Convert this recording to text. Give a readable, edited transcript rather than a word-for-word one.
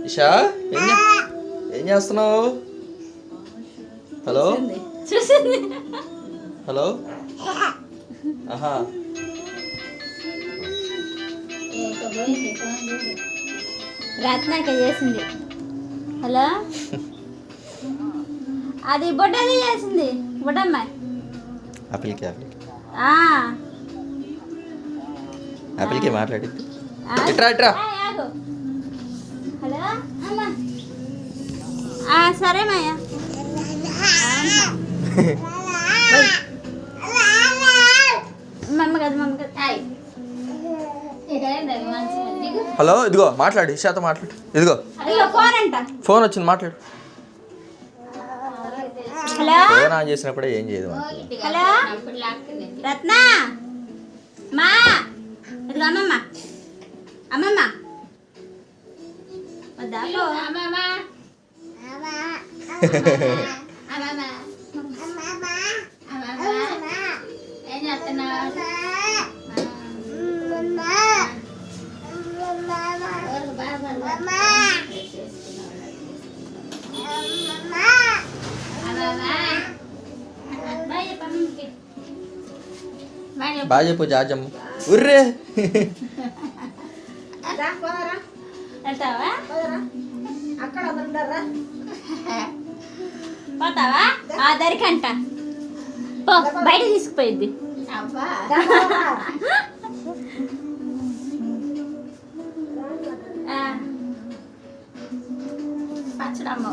ఇషా ఏం చేస్తున్నావు? Hello hello ఆహా రత్నాక చేసింది. హలో అది బొడ్డది చేసింది. బొడ్డమ్మాయి ఆపిల్కి మాట్లాడింది. ఇట్రా ఇట్రా. హలో సరే మాయ. మమ్మ కదా మమ్మ కదా. హలో ఇదిగో మాట్లాడు. ఇషాతో మాట్లాడు. ఇదిగో ఫోన్ అంట. ఫోన్ వచ్చింది మాట్లాడు. హలో ఫోన్ ఆన్ చేసినప్పుడే ఏం చేయదు. హలో రత్న మా ఇదిగో అమ్మమ్మ అమ్మమ్మ ఏం చేస్తున్నావు? బాగా చెప్పు జాజమ్మ. ఉర్రే వెళ్తావా? పోతావా? దరికంట పో, బయట తీసుకుపోయిద్ది. పచ్చడమ్మ